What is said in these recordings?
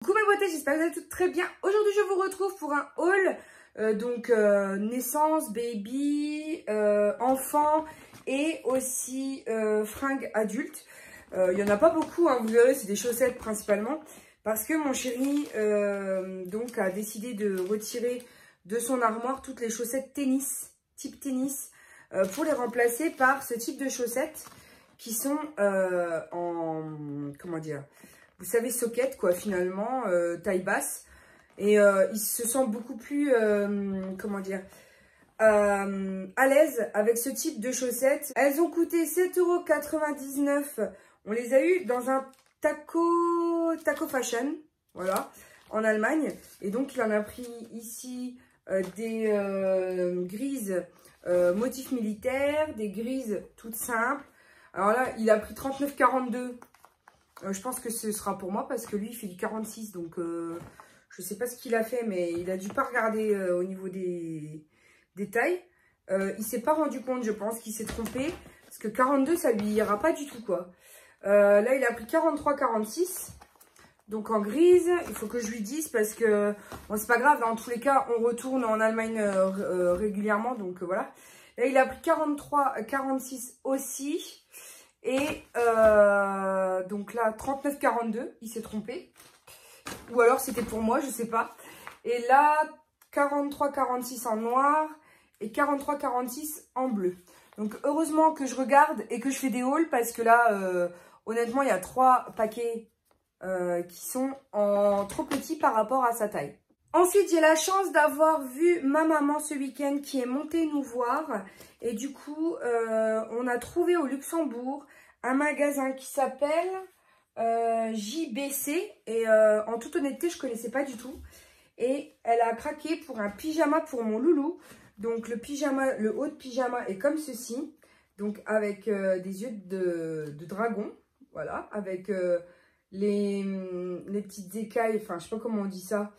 Coucou mes beautés, j'espère que vous allez toutes très bien. Aujourd'hui je vous retrouve pour un haul, naissance, baby, enfant et aussi fringues adultes. Il n'y en a pas beaucoup, hein, vous verrez, c'est des chaussettes principalement. Parce que mon chéri a décidé de retirer de son armoire toutes les chaussettes tennis, type tennis, pour les remplacer par ce type de chaussettes qui sont comment dire, vous savez, socket quoi, finalement, taille basse. Et il se sent beaucoup plus, comment dire, à l'aise avec ce type de chaussettes. Elles ont coûté 7,99 €. On les a eu dans un Taco Fashion, voilà, en Allemagne. Et donc, il en a pris ici des grises motifs militaires, des grises toutes simples. Alors là, il a pris 39,42 €. Je pense que ce sera pour moi parce que lui, il fait du 46. Donc, je ne sais pas ce qu'il a fait, mais il a dû pas regarder au niveau des tailles. Il ne s'est pas rendu compte, je pense, qu'il s'est trompé. Parce que 42, ça lui ira pas du tout, quoi. Là, il a pris 43,46 €. Donc, en grise, il faut que je lui dise parce que, bon, c'est pas grave. Dans tous les cas, on retourne en Allemagne régulièrement. Donc, voilà. Là, il a pris 43,46 € aussi. Et donc là, 39,42 €, il s'est trompé. Ou alors c'était pour moi, je sais pas. Et là, 43,46 € en noir et 43,46 € en bleu. Donc heureusement que je regarde et que je fais des hauls parce que là, honnêtement, il y a 3 paquets qui sont en trop petits par rapport à sa taille. Ensuite, j'ai la chance d'avoir vu ma maman ce week-end qui est montée nous voir. Et du coup, on a trouvé au Luxembourg un magasin qui s'appelle JBC. Et en toute honnêteté, je ne connaissais pas du tout. Et elle a craqué pour un pyjama pour mon loulou. Donc le pyjama, le haut de pyjama est comme ceci. Donc avec des yeux de dragon. Voilà, avec les petites écailles, enfin je sais pas comment on dit ça.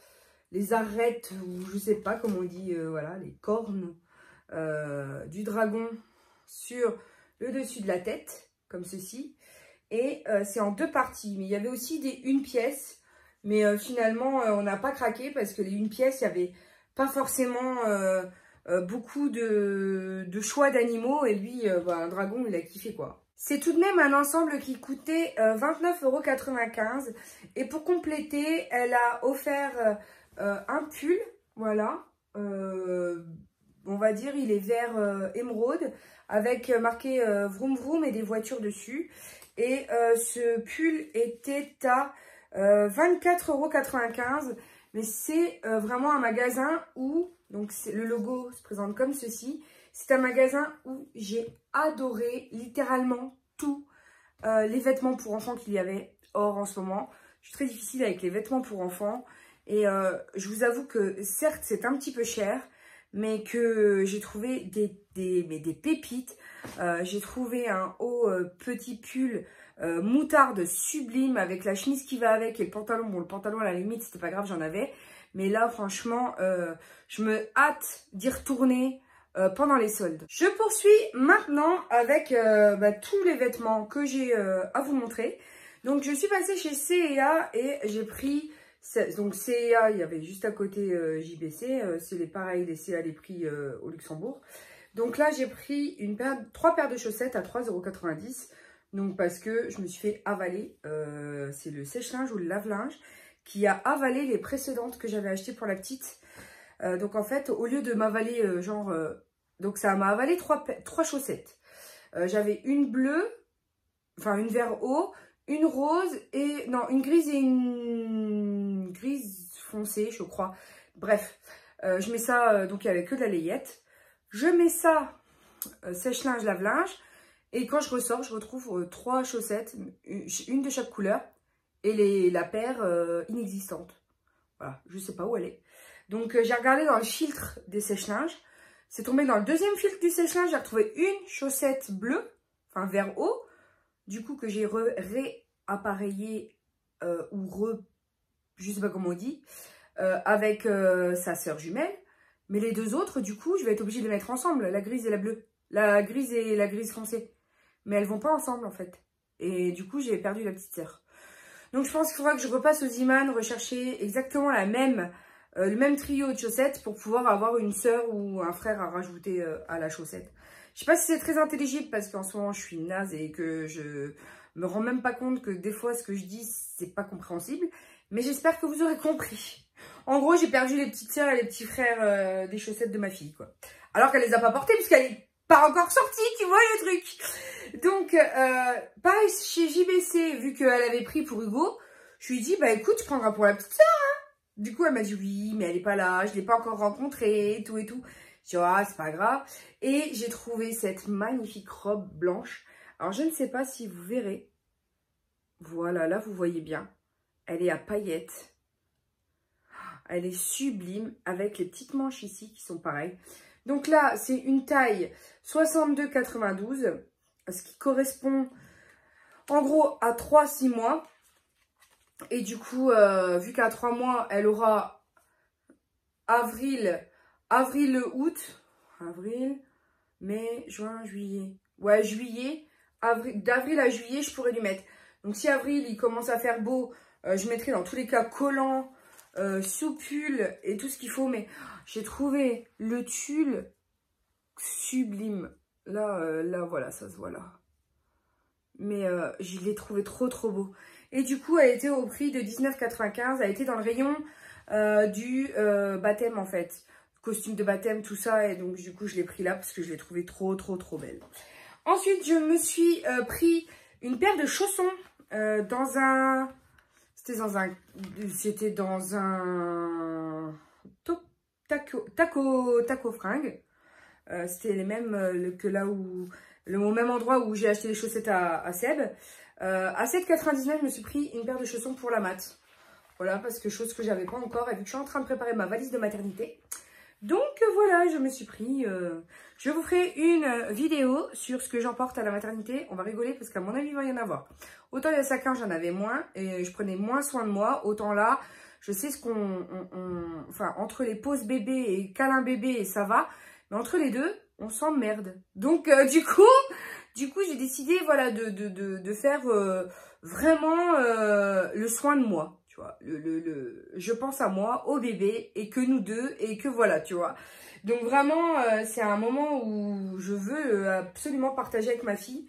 Les arêtes, ou je sais pas comment on dit, voilà, les cornes du dragon sur le dessus de la tête, comme ceci. Et c'est en 2 parties. Mais il y avait aussi des 1 pièce. Mais finalement, on n'a pas craqué parce que les 1 pièce, il n'y avait pas forcément beaucoup de choix d'animaux. Et lui, un dragon, il a kiffé quoi. C'est tout de même un ensemble qui coûtait 29,95 €. Et pour compléter, elle a offert un pull, voilà, on va dire il est vert émeraude avec marqué vroom vroom et des voitures dessus. Et ce pull était à 24,95 €. Mais c'est vraiment un magasin où, donc le logo se présente comme ceci. C'est un magasin où j'ai adoré littéralement tous les vêtements pour enfants qu'il y avait. Or, en ce moment, je suis très difficile avec les vêtements pour enfants. Et je vous avoue que certes, c'est un petit peu cher, mais que j'ai trouvé des pépites. J'ai trouvé un haut petit pull moutarde sublime avec la chemise qui va avec et le pantalon. Bon, le pantalon, à la limite, c'était pas grave, j'en avais. Mais là, franchement, je me hâte d'y retourner pendant les soldes. Je poursuis maintenant avec tous les vêtements que j'ai à vous montrer. Donc, je suis passée chez C&A et j'ai pris... Donc C&A, il y avait juste à côté JBC, c'est les pareils, les C&A, les prix au Luxembourg. Donc là, j'ai pris 3 paires de chaussettes à 3,90 €. Donc parce que je me suis fait avaler, c'est le sèche-linge ou le lave-linge qui a avalé les précédentes que j'avais achetées pour la petite. Donc en fait, au lieu de m'avaler donc ça m'a avalé 3 chaussettes. J'avais une bleue, enfin une vert eau, une rose et... Non, une grise et une grise foncée, je crois. Bref, je mets ça, donc il n'y avait que de la layette. Je mets ça, sèche-linge, lave-linge. Et quand je ressors, je retrouve 3 chaussettes, une de chaque couleur. Et la paire inexistante. Voilà, je ne sais pas où elle est. Donc j'ai regardé dans le filtre des sèche-linges. C'est tombé dans le 2e filtre du sèche-linge. J'ai retrouvé une chaussette bleue, enfin vert eau. Du coup, que j'ai réappareillé je sais pas comment on dit, avec sa sœur jumelle. Mais les 2 autres, du coup, je vais être obligée de les mettre ensemble, la grise et la bleue. La grise et la grise foncée. Mais elles vont pas ensemble, en fait. Et du coup, j'ai perdu la petite sœur. Donc je pense qu'il faudra que je repasse aux Iman, rechercher exactement le même trio de chaussettes pour pouvoir avoir une sœur ou un frère à rajouter à la chaussette. Je sais pas si c'est très intelligible parce qu'en ce moment je suis naze et que je me rends même pas compte que des fois ce que je dis c'est pas compréhensible. Mais j'espère que vous aurez compris. En gros, j'ai perdu les petites sœurs et les petits frères des chaussettes de ma fille, quoi. Alors qu'elle les a pas portées puisqu'elle est pas encore sortie, tu vois le truc. Donc, pareil chez JBC, vu qu'elle avait pris pour Hugo, je lui ai dit, bah écoute, tu prendras pour la petite sœur, hein. Du coup, elle m'a dit oui, mais elle est pas là, je l'ai pas encore rencontrée, et tout et tout. Je dis, ah, c'est pas grave. Et j'ai trouvé cette magnifique robe blanche. Alors, je ne sais pas si vous verrez. Voilà, là, vous voyez bien. Elle est à paillettes. Elle est sublime avec les petites manches ici qui sont pareilles. Donc là, c'est une taille 62,92, ce qui correspond en gros à 3-6 mois. Et du coup, vu qu'à 3 mois, elle aura avril, août, avril, mai, juin, juillet. Ouais, juillet, d'avril à juillet, je pourrais lui mettre. Donc si avril, il commence à faire beau, je mettrai dans tous les cas collant, sous pull et tout ce qu'il faut. Mais j'ai trouvé le tulle sublime. Là, là, voilà, ça se voit là. Mais je l'ai trouvé trop beau. Et du coup, elle était au prix de 19,95. Elle était dans le rayon du baptême en fait. Costume de baptême, tout ça. Et donc du coup, je l'ai pris là parce que je l'ai trouvée trop belle. Ensuite, je me suis pris une paire de chaussons dans un... C'était dans un taco fringue. C'était les mêmes que là où... Au même endroit où j'ai acheté les chaussettes à Seb. À 7,99, je me suis pris une paire de chaussons pour la mat. Voilà, parce que chose que j'avais pas encore. Et vu que je suis en train de préparer ma valise de maternité. Donc voilà, je me suis pris... Je vous ferai une vidéo sur ce que j'emporte à la maternité. On va rigoler parce qu'à mon avis, il va y en avoir. Autant il y a 5 ans, j'en avais moins. Et je prenais moins soin de moi. Autant là, je sais ce qu'on... Enfin, entre les pauses bébé et câlin bébé, ça va. Mais entre les deux, on s'emmerde. Donc du coup, j'ai décidé voilà, de faire vraiment le soin de moi. Tu vois, je pense à moi, au bébé, et que nous deux, et que voilà, tu vois. Donc vraiment, c'est un moment où je veux absolument partager avec ma fille,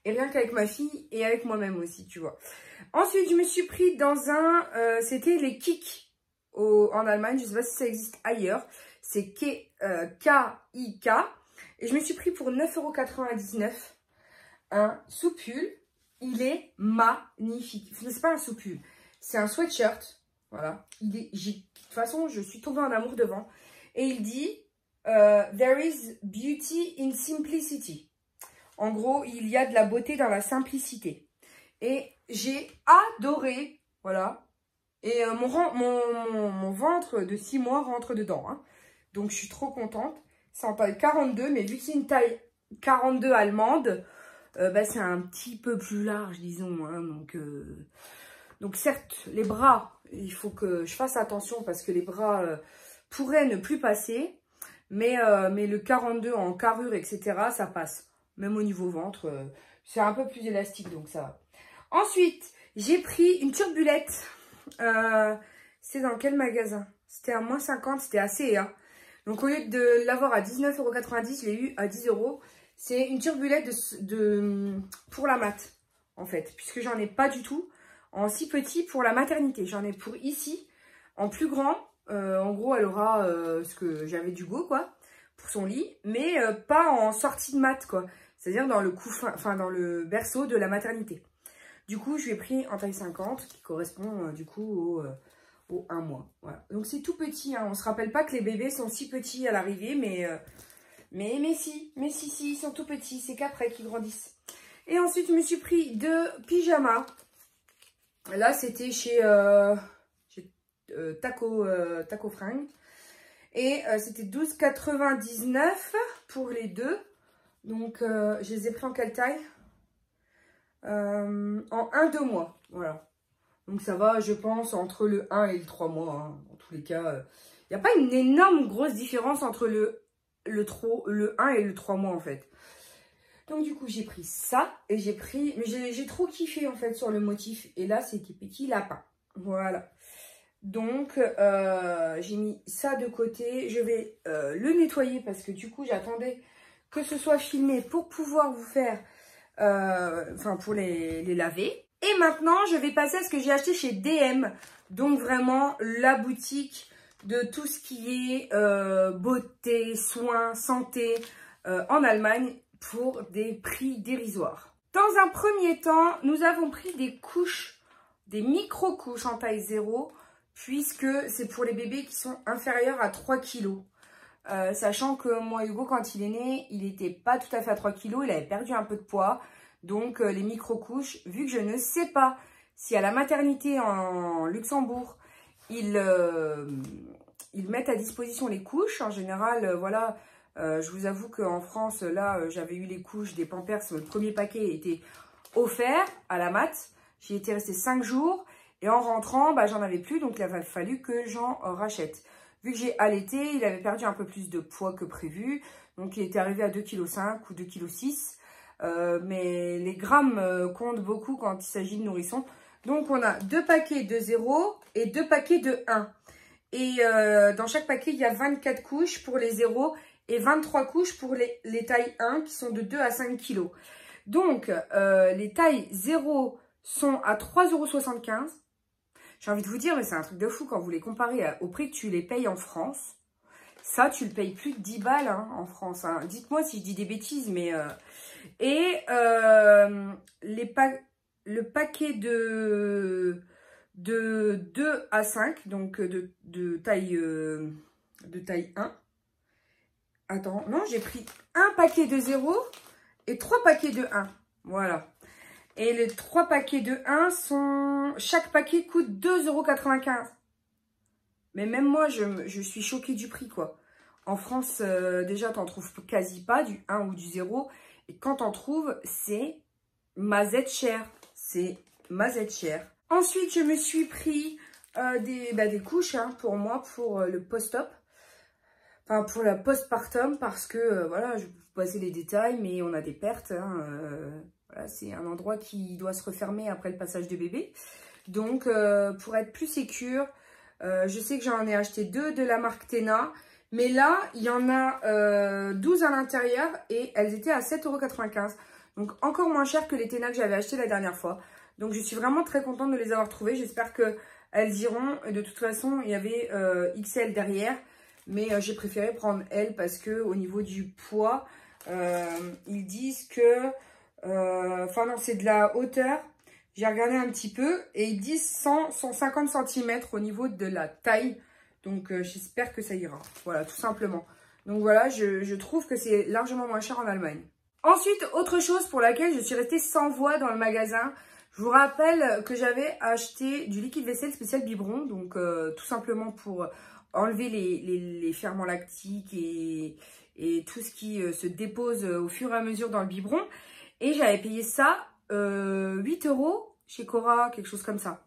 et rien qu'avec ma fille, et avec moi-même aussi, tu vois. Ensuite, je me suis pris dans c'était les Kik en Allemagne, je ne sais pas si ça existe ailleurs, c'est K-I-K, et je me suis pris pour 9,99 € un sous-pull, il est magnifique. C'est pas un sous-pull. C'est un sweatshirt, voilà. De toute façon, je suis tombée en amour devant. Et il dit, there is beauty in simplicity. En gros, il y a de la beauté dans la simplicité. Et j'ai adoré, voilà. Et mon ventre de 6 mois rentre dedans. Hein. Donc, je suis trop contente. C'est en taille 42, mais vu que c'est une taille 42 allemande, bah, c'est un petit peu plus large, disons. Hein, donc certes, les bras, il faut que je fasse attention parce que les bras pourraient ne plus passer. Mais le 42 en carrure, etc., ça passe. Même au niveau ventre, c'est un peu plus élastique, donc ça va. Ensuite, j'ai pris une turbulette. C'est dans quel magasin? C'était à moins 50, c'était assez. Hein. Donc au lieu de l'avoir à 19,90 €, je l'ai eu à 10 €. C'est une turbulette pour la mat, en fait. Puisque j'en ai pas du tout. En si petit pour la maternité. J'en ai pour ici, en plus grand. En gros, elle aura ce que j'avais du go, quoi, pour son lit. Mais pas en sortie de mat, quoi. C'est-à-dire dans le couffin, enfin dans le berceau de la maternité. Du coup, je lui ai pris en taille 50, qui correspond du coup au 1 mois. Voilà. Donc c'est tout petit, hein. On se rappelle pas que les bébés sont si petits à l'arrivée, mais si, ils sont tout petits. C'est qu'après qu'ils grandissent. Et ensuite, je me suis pris 2 pyjamas. Là, c'était chez Taco Fringue. Et c'était 12,99 € pour les deux. Donc, je les ai pris en quelle taille? En 1-2 mois. Voilà. Donc, ça va, je pense, entre le 1 et le 3 mois. Hein. En tous les cas, il n'y a pas une énorme grosse différence entre le 1 et le 3 mois, en fait. Donc du coup, j'ai pris ça et j'ai pris... Mais j'ai trop kiffé en fait sur le motif. Et là, c'était petit lapin. Voilà. Donc, j'ai mis ça de côté. Je vais le nettoyer parce que du coup, j'attendais que ce soit filmé pour pouvoir vous faire... Enfin, pour les laver. Et maintenant, je vais passer à ce que j'ai acheté chez DM. Donc vraiment, la boutique de tout ce qui est beauté, soins, santé en Allemagne pour des prix dérisoires. Dans un premier temps, nous avons pris des couches, des micro-couches en taille 0, puisque c'est pour les bébés qui sont inférieurs à 3 kg. Sachant que moi, Hugo, quand il est né, il n'était pas tout à fait à 3 kg, il avait perdu un peu de poids. Donc, les micro-couches, vu que je ne sais pas si à la maternité en Luxembourg, ils mettent à disposition les couches. En général, voilà, je vous avoue qu'en France, là, j'avais eu les couches des Pampers. Le premier paquet était offert à la mat. J'y étais restée 5 jours. Et en rentrant, bah, j'en avais plus. Donc, il a fallu que j'en rachète. Vu que j'ai allaité, il avait perdu un peu plus de poids que prévu. Donc, il était arrivé à 2,5 kg ou 2,6 kg. Mais les grammes comptent beaucoup quand il s'agit de nourrissons. Donc, on a 2 paquets de 0 et 2 paquets de 1. Et dans chaque paquet, il y a 24 couches pour les 0 et 23 couches pour les tailles 1 qui sont de 2 à 5 kg. Donc, les tailles 0 sont à 3,75 €. J'ai envie de vous dire, mais c'est un truc de fou quand vous les comparez au prix que tu les payes en France. Ça, tu le payes plus de 10 balles hein, en France. Hein. Dites-moi si je dis des bêtises, mais... le paquet de 2 à 5, donc de taille 1. Attends, non, j'ai pris un paquet de 0 et 3 paquets de 1. Voilà. Et les 3 paquets de 1 sont... Chaque paquet coûte 2,95 €. Mais même moi, je suis choquée du prix, quoi. En France, déjà, t'en trouves quasi pas, du 1 ou du 0. Et quand t'en trouves, c'est mazette cher. C'est mazette cher. Ensuite, je me suis pris des couches hein, pour moi, pour le post-op. Enfin, pour la postpartum, parce que, voilà, je vais vous passer les détails, mais on a des pertes. Hein, voilà, c'est un endroit qui doit se refermer après le passage de bébé. Donc, pour être plus sécure, je sais que j'en ai acheté 2 de la marque Tena. Mais là, il y en a 12 à l'intérieur et elles étaient à 7,95 €. Donc, encore moins cher que les Tena que j'avais acheté la dernière fois. Donc, je suis vraiment très contente de les avoir trouvées. J'espère qu'elles iront. Et de toute façon, il y avait XL derrière. Mais j'ai préféré prendre L parce que au niveau du poids, ils disent que... Enfin non, c'est de la hauteur. J'ai regardé un petit peu et ils disent 150 cm au niveau de la taille. Donc, j'espère que ça ira. Voilà, tout simplement. Donc, voilà, je trouve que c'est largement moins cher en Allemagne. Ensuite, autre chose pour laquelle je suis restée sans voix dans le magasin. Je vous rappelle que j'avais acheté du liquide vaisselle spécial biberon. Donc, tout simplement pour enlever les ferments lactiques et tout ce qui se dépose au fur et à mesure dans le biberon. Et j'avais payé ça 8 € chez Cora, quelque chose comme ça.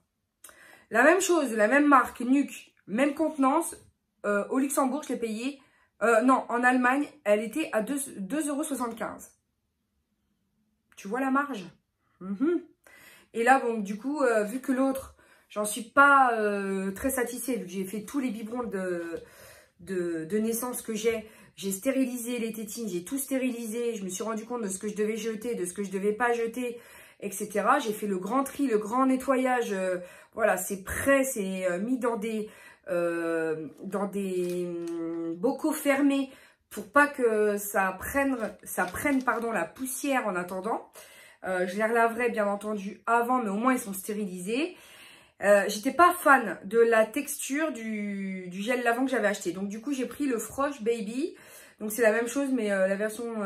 La même chose, la même marque, Nuc. Même contenance, au Luxembourg, je l'ai payé. Non, en Allemagne, elle était à 2,75 €. Tu vois la marge? Et là, bon, du coup, vu que l'autre, j'en suis pas très satisfaite, vu que j'ai fait tous les biberons de naissance que j'ai stérilisé les tétines, j'ai tout stérilisé. Je me suis rendu compte de ce que je devais jeter, de ce que je devais pas jeter, etc. J'ai fait le grand tri, le grand nettoyage. Voilà, c'est prêt, c'est mis dans des bocaux fermés pour pas que ça prenne la poussière en attendant. Je les relaverai bien entendu avant, mais au moins ils sont stérilisés. J'étais pas fan de la texture du gel lavant que j'avais acheté. Donc du coup j'ai pris le Frosch Baby. Donc c'est la même chose mais la version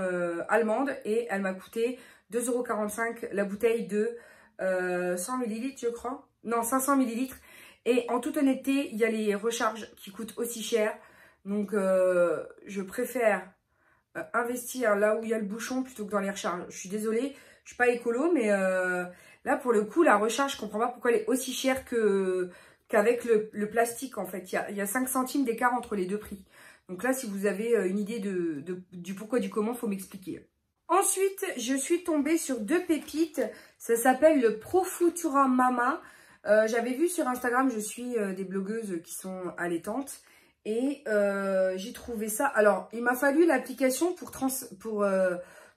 allemande. Et elle m'a coûté 2,45 € la bouteille de 100 ml je crois. Non, 500 ml. Et en toute honnêteté, il y a les recharges qui coûtent aussi cher. Donc, je préfère investir là où il y a le bouchon plutôt que dans les recharges. Je suis désolée, je suis pas écolo, mais là, pour le coup, la recharge, je comprends pas pourquoi elle est aussi chère qu'avec le plastique, en fait. Il y a 5 centimes d'écart entre les deux prix. Donc là, si vous avez une idée du pourquoi du comment, il faut m'expliquer. Ensuite, je suis tombée sur 2 pépites. Ça s'appelle le Pro Futura Mama. J'avais vu sur Instagram, je suis des blogueuses qui sont allaitantes. Et j'ai trouvé ça. Alors, il m'a fallu l'application pour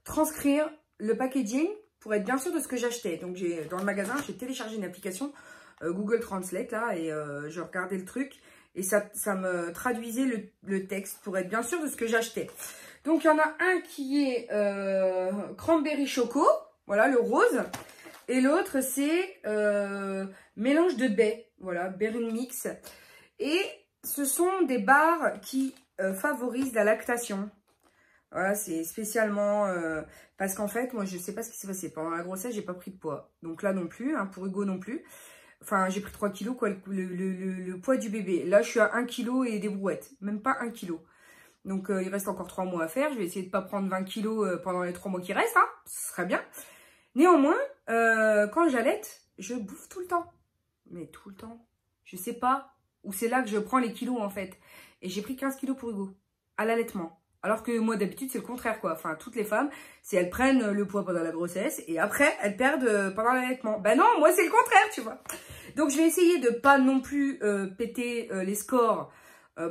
transcrire le packaging, pour être bien sûr de ce que j'achetais. Donc, dans le magasin, j'ai téléchargé une application Google Translate, là, et je regardais le truc. Et ça me traduisait le texte pour être bien sûr de ce que j'achetais. Donc, il y en a un qui est cranberry choco, voilà, le rose. Et l'autre, c'est mélange de baies, voilà, berry mix. Et ce sont des barres qui favorisent la lactation. Voilà, c'est spécialement parce qu'en fait, moi, je sais pas ce qui s'est passé. Pendant la grossesse, j'ai pas pris de poids. Donc là non plus, hein, pour Hugo non plus. Enfin, j'ai pris 3 kilos, quoi, le poids du bébé. Là, je suis à 1 kg et des brouettes. Même pas 1 kg. Donc, il reste encore 3 mois à faire. Je vais essayer de pas prendre 20 kilos pendant les 3 mois qui restent. Hein. Ce serait bien. Néanmoins, quand j'allaite, je bouffe tout le temps. Mais tout le temps. Je sais pas où c'est là que je prends les kilos, en fait. Et j'ai pris 15 kilos pour Hugo. À l'allaitement. Alors que moi, d'habitude, c'est le contraire, quoi. Enfin, toutes les femmes, c'est elles prennent le poids pendant la grossesse et après, elles perdent pendant l'allaitement. Ben non, moi, c'est le contraire, tu vois. Donc, je vais essayer de pas non plus péter les scores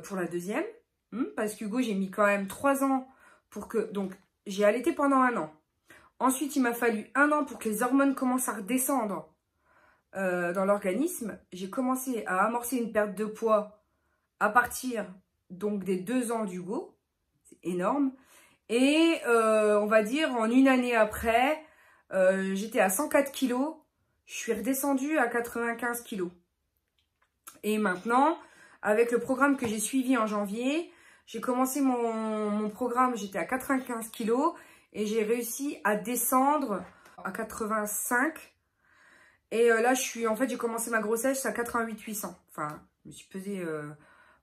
pour la deuxième. Parce qu'Hugo, j'ai mis quand même 3 ans pour que... Donc, j'ai allaité pendant 1 an. Ensuite, il m'a fallu 1 an pour que les hormones commencent à redescendre dans l'organisme. J'ai commencé à amorcer une perte de poids à partir donc des 2 ans d'Hugo. Énorme. Et on va dire en 1 année après, j'étais à 104 kilos. Je suis redescendue à 95 kilos. Et maintenant, avec le programme que j'ai suivi en janvier, j'ai commencé mon programme, j'étais à 95 kilos. Et j'ai réussi à descendre à 85. Et là, en fait, j'ai commencé ma grossesse à 88 800. Enfin, je me suis pesée...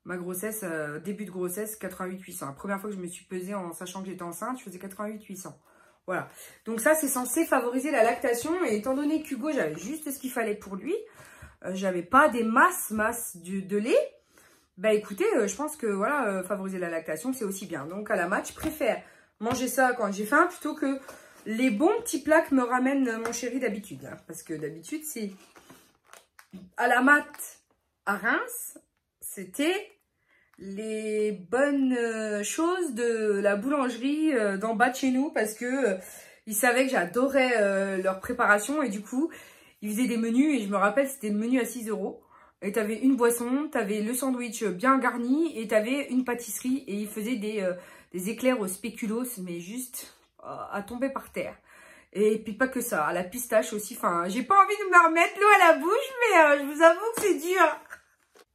ma grossesse, début de grossesse, 88 800. La première fois que je me suis pesée en sachant que j'étais enceinte, je faisais 88 800. Voilà. Donc ça, c'est censé favoriser la lactation. Et étant donné qu'Hugo, j'avais juste ce qu'il fallait pour lui, j'avais pas des masses de lait. Bah écoutez, je pense que voilà, favoriser la lactation, c'est aussi bien. Donc à la mat, je préfère manger ça quand j'ai faim plutôt que les bons petits plats que me ramène mon chéri d'habitude. Hein. Parce que d'habitude, c'est à la mat à Reims. C'était les bonnes choses de la boulangerie d'en bas de chez nous parce que ils savaient que j'adorais leur préparation et du coup, ils faisaient des menus et je me rappelle, c'était le menu à 6 € et tu avais une boisson, tu avais le sandwich bien garni et tu avais une pâtisserie et ils faisaient des éclairs au spéculoos mais juste à tomber par terre. Et puis pas que ça, à la pistache aussi, enfin, j'ai pas envie de me remettre l'eau à la bouche mais je vous avoue que c'est dur.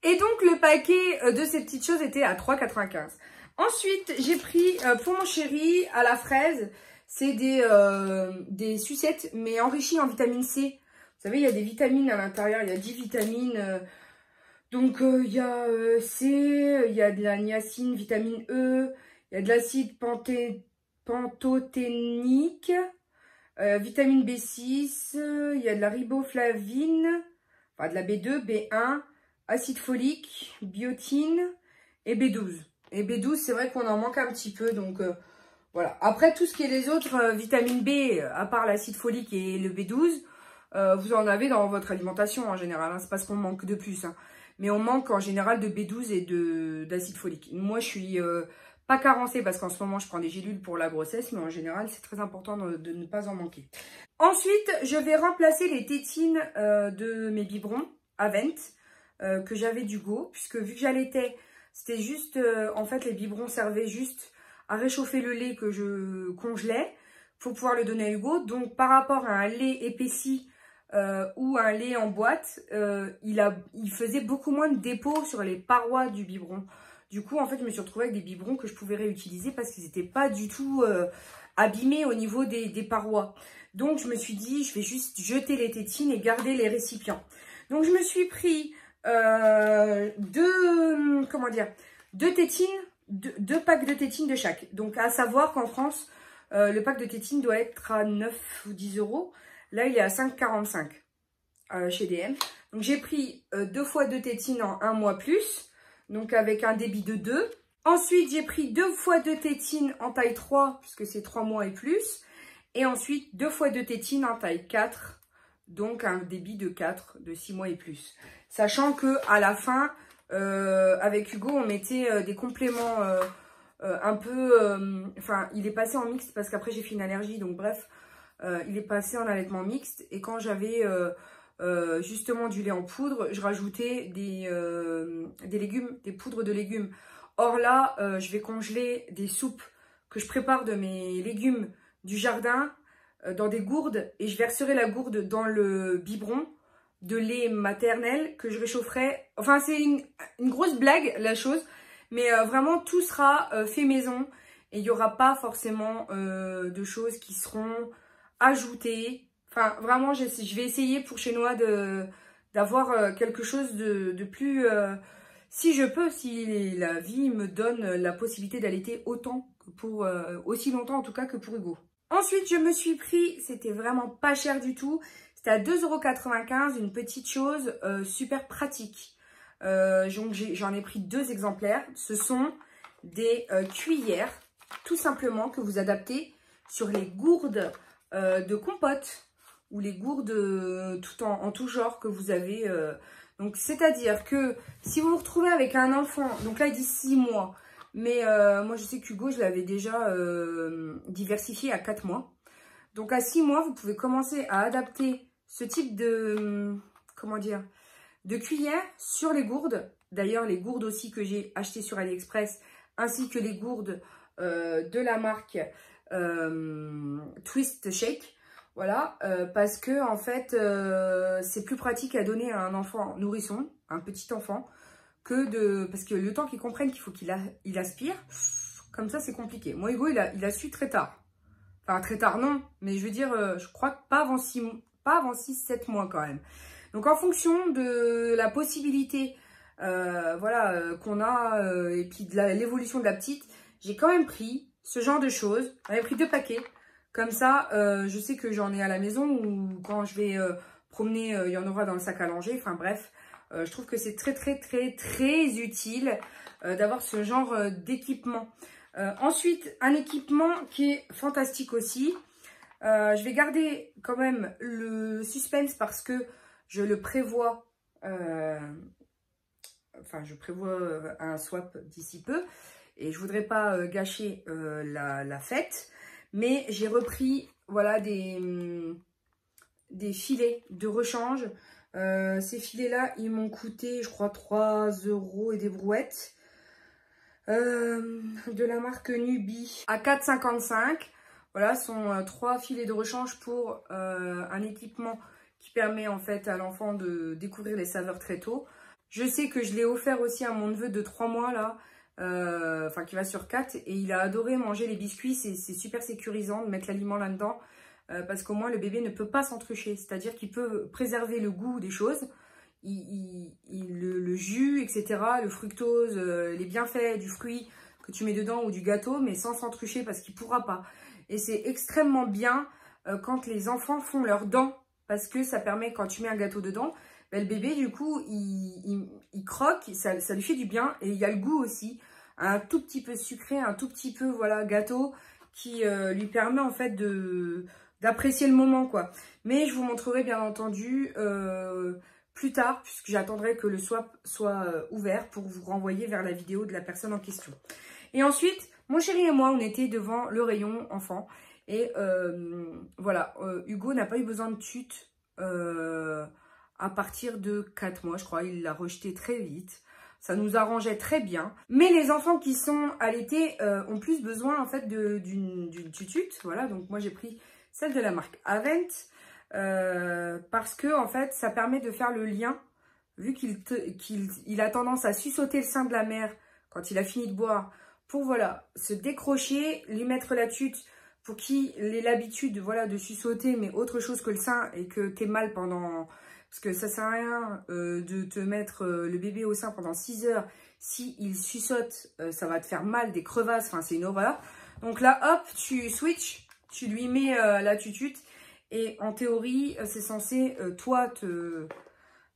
Et donc, le paquet de ces petites choses était à 3,95 €. Ensuite, j'ai pris pour mon chéri à la fraise, c'est des sucettes, mais enrichies en vitamine C. Vous savez, il y a des vitamines à l'intérieur, il y a 10 vitamines. Donc, il y a C, il y a de la niacine, vitamine E, il y a de l'acide pantothénique, vitamine B6, il y a de la riboflavine, enfin de la B2, B1, acide folique, biotine et B12. Et B12, c'est vrai qu'on en manque un petit peu, donc voilà. Après, tout ce qui est les autres vitamines B, à part l'acide folique et le B12, vous en avez dans votre alimentation en général. Hein. C'est pas ce qu'on manque de plus. Hein. Mais on manque en général de B12 et d'acide folique. Moi, je suis pas carencée parce qu'en ce moment, je prends des gélules pour la grossesse. Mais en général, c'est très important de ne pas en manquer. Ensuite, je vais remplacer les tétines de mes biberons Avent. Que j'avais d'Hugo, puisque vu que j'allaitais, c'était juste, en fait, les biberons servaient juste à réchauffer le lait que je congelais pour pouvoir le donner à Hugo. Donc, par rapport à un lait épaissi ou un lait en boîte, il faisait beaucoup moins de dépôts sur les parois du biberon. Du coup, en fait, je me suis retrouvée avec des biberons que je pouvais réutiliser parce qu'ils n'étaient pas du tout abîmés au niveau des parois. Donc, je me suis dit, je vais juste jeter les tétines et garder les récipients. Donc, je me suis pris... deux tétines, deux packs de tétines de chaque. Donc, à savoir qu'en France, le pack de tétines doit être à 9 ou 10 €. Là, il est à 5,45 chez DM. Donc, j'ai pris 2 fois 2 tétines en 1 mois plus. Donc, avec un débit de 2. Ensuite, j'ai pris 2 fois 2 tétines en taille 3, puisque c'est 3 mois et plus. Et ensuite, 2 fois 2 tétines en taille 4. Donc, un débit de 4, de 6 mois et plus. Sachant que à la fin, avec Hugo, on mettait des compléments un peu... Enfin, il est passé en mixte parce qu'après, j'ai fait une allergie. Donc, bref, il est passé en allaitement mixte. Et quand j'avais justement du lait en poudre, je rajoutais des légumes, des poudres de légumes. Or là, je vais congeler des soupes que je prépare de mes légumes du jardin dans des gourdes et je verserai la gourde dans le biberon de lait maternel que je réchaufferai. Enfin, c'est une grosse blague, la chose, mais vraiment, tout sera fait maison et il n'y aura pas forcément de choses qui seront ajoutées. Enfin, vraiment, je vais essayer pour chez Noah d'avoir quelque chose de plus... si je peux, si la vie me donne la possibilité d'allaiter autant que pour... aussi longtemps en tout cas que pour Hugo. Ensuite, je me suis pris, c'était vraiment pas cher du tout, c'était à 2,95 €, une petite chose super pratique. J'en ai pris 2 exemplaires. Ce sont des cuillères, tout simplement, que vous adaptez sur les gourdes de compote ou les gourdes en tout genre que vous avez. Donc, c'est-à-dire que si vous vous retrouvez avec un enfant, donc là, il dit 6 mois, mais moi, je sais qu'Hugo, je l'avais déjà diversifié à 4 mois. Donc, à 6 mois, vous pouvez commencer à adapter ce type de, comment dire, de cuillère sur les gourdes. D'ailleurs, les gourdes aussi que j'ai achetées sur AliExpress, ainsi que les gourdes de la marque Twist Shake. Voilà, parce que en fait, c'est plus pratique à donner à un enfant nourrisson, un petit enfant, parce que le temps qu'il comprenne qu'il faut qu'il aspire, comme ça c'est compliqué. Moi, Hugo, il a su très tard. Enfin, très tard non, mais je veux dire, je crois que pas avant 6-7 mois quand même. Donc, en fonction de la possibilité voilà, qu'on a, et puis de l'évolution de la petite, j'ai quand même pris ce genre de choses. J'avais pris 2 paquets. Comme ça, je sais que j'en ai à la maison ou quand je vais promener, il y en aura dans le sac à langer. Enfin bref, je trouve que c'est très utile d'avoir ce genre d'équipement. Ensuite, un équipement qui est fantastique aussi. Je vais garder quand même le suspense parce que je le prévois. Enfin, je prévois un swap d'ici peu. Et je voudrais pas gâcher la fête. Mais j'ai repris, voilà, des filets de rechange. Ces filets-là, ils m'ont coûté, je crois, 3 € et des brouettes. De la marque Nubi à 4,55 €. Voilà, ce sont 3 filets de rechange pour un équipement qui permet en fait à l'enfant de découvrir les saveurs très tôt. Je sais que je l'ai offert aussi à mon neveu de 3 mois là. Enfin qui va sur 4 et il a adoré manger les biscuits. C'est super sécurisant de mettre l'aliment là-dedans parce qu'au moins le bébé ne peut pas s'entrecher, c'est-à-dire qu'il peut préserver le goût des choses, le jus, etc., le fructose, les bienfaits du fruit que tu mets dedans ou du gâteau, mais sans s'entrecher parce qu'il ne pourra pas. Et c'est extrêmement bien quand les enfants font leurs dents, parce que ça permet, quand tu mets un gâteau dedans, ben, le bébé, du coup, il croque, ça lui fait du bien. Et il y a le goût aussi, un tout petit peu sucré, un tout petit peu, voilà, gâteau, qui lui permet, en fait, d'apprécier le moment, quoi. Mais je vous montrerai, bien entendu, plus tard, puisque j'attendrai que le swap soit ouvert pour vous renvoyer vers la vidéo de la personne en question. Et ensuite, mon chéri et moi, on était devant le rayon enfant. Et voilà, Hugo n'a pas eu besoin de tute à partir de 4 mois, je crois. Il l'a rejeté très vite. Ça nous arrangeait très bien. Mais les enfants qui sont allaités ont plus besoin en fait d'une tutute. Voilà, donc moi j'ai pris celle de la marque Avent. Parce que en fait, ça permet de faire le lien. Vu qu'il a tendance à suçoter le sein de la mère quand il a fini de boire, pour voilà, se décrocher, lui mettre la tute pour qu'il ait l'habitude voilà, de suçoter, mais autre chose que le sein et que tu es mal pendant... Parce que ça sert à rien de te mettre le bébé au sein pendant 6 heures. S'il suçote, ça va te faire mal, des crevasses, enfin c'est une horreur. Donc là, hop, tu switches, tu lui mets la tutute. Et en théorie, c'est censé, toi,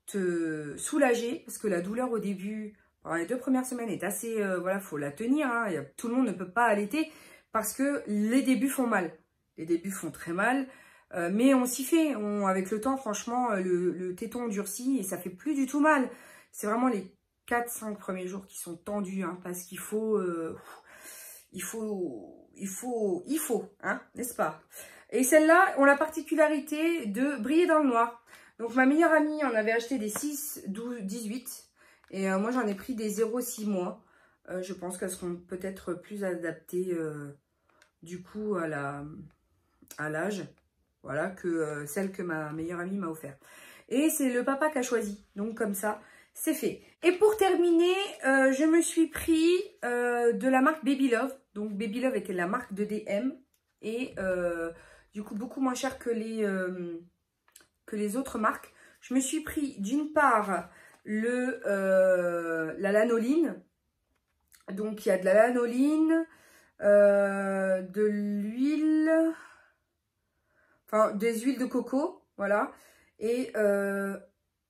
te soulager. Parce que la douleur au début, pendant les 2 premières semaines, est assez... voilà, faut la tenir. Hein, tout le monde ne peut pas allaiter parce que les débuts font mal. Les débuts font très mal. Mais on s'y fait. Avec le temps, franchement, le téton durcit et ça fait plus du tout mal. C'est vraiment les 4-5 premiers jours qui sont tendus, hein, parce qu'il faut, hein, n'est-ce pas? Et celles-là ont la particularité de briller dans le noir. Donc ma meilleure amie en avait acheté des 6, 12, 18. Et moi j'en ai pris des 0,6 mois. Je pense qu'elles seront peut-être plus adaptées du coup à l'âge. Voilà, que celle que ma meilleure amie m'a offert. Et c'est le papa qui a choisi. Donc comme ça, c'est fait. Et pour terminer, je me suis pris de la marque Baby Love. Donc Baby Love était la marque de DM. Et du coup, beaucoup moins cher que les autres marques. Je me suis pris d'une part la lanoline. Donc il y a de la lanoline, de l'huile, enfin des huiles de coco, voilà. Et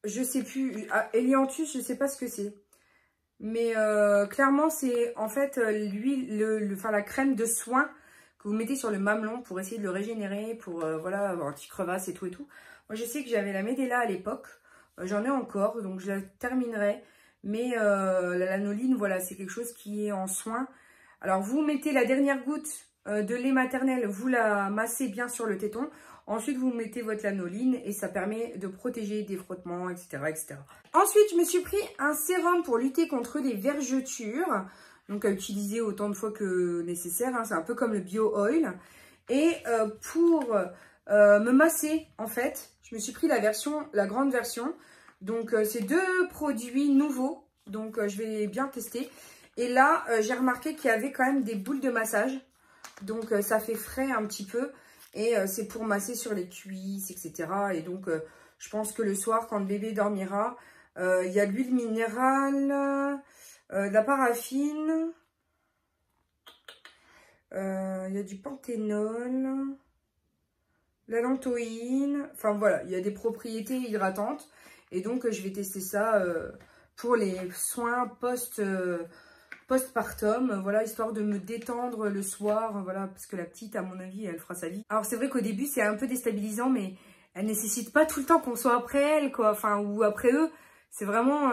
je sais plus, Elianthus, je sais pas ce que c'est. Mais clairement, c'est en fait l'huile, enfin la crème de soin que vous mettez sur le mamelon pour essayer de le régénérer, pour voilà, anti-crevasse et tout et tout. Moi, je sais que j'avais la Medela à l'époque. J'en ai encore, donc je la terminerai. Mais la lanoline, voilà, c'est quelque chose qui est en soin. Alors, vous mettez la dernière goutte de lait maternel, vous la massez bien sur le téton. Ensuite, vous mettez votre lanoline et ça permet de protéger des frottements, etc., etc. Ensuite, je me suis pris un sérum pour lutter contre les vergetures. Donc, à utiliser autant de fois que nécessaire. Hein, c'est un peu comme le Bio Oil. Et pour me masser, en fait, je me suis pris la grande version. Donc, c'est 2 produits nouveaux. Donc, je vais bien tester. Et là, j'ai remarqué qu'il y avait quand même des boules de massage. Donc, ça fait frais un petit peu. Et c'est pour masser sur les cuisses, etc. Et donc, je pense que le soir, quand le bébé dormira, il y a de l'huile minérale, de la paraffine, il y a du panthénol, la lantoïne. Enfin, voilà, il y a des propriétés hydratantes. Et donc, je vais tester ça pour les soins postpartum, voilà, histoire de me détendre le soir, voilà, parce que la petite, à mon avis, elle fera sa vie. Alors, c'est vrai qu'au début, c'est un peu déstabilisant, mais elle nécessite pas tout le temps qu'on soit après elle, quoi, enfin, ou après eux. C'est vraiment,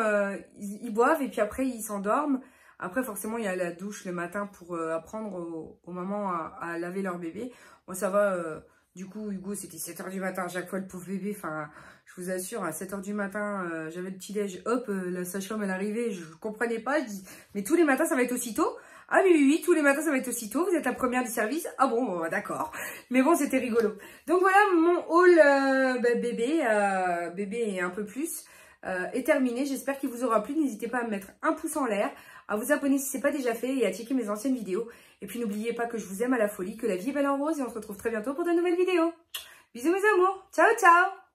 ils boivent et puis après, ils s'endorment. Après, forcément, il y a la douche le matin pour apprendre aux mamans à laver leur bébé. Moi, ça va, du coup, Hugo, c'était 7 h du matin à chaque fois, le pauvre bébé, enfin... Je vous assure, à 7 h du matin, j'avais le petit-déj, hop, la sage-femme, elle arrivait, je ne comprenais pas, je dis, mais tous les matins, ça va être aussitôt? Ah oui, tous les matins, ça va être aussitôt, vous êtes la première du service? Ah bon, d'accord. Mais bon, c'était rigolo. Donc voilà, mon haul bébé et un peu plus est terminé. J'espère qu'il vous aura plu. N'hésitez pas à me mettre un pouce en l'air, à vous abonner si ce n'est pas déjà fait et à checker mes anciennes vidéos. Et puis n'oubliez pas que je vous aime à la folie, que la vie est belle en rose et on se retrouve très bientôt pour de nouvelles vidéos. Bisous mes amours, ciao ciao.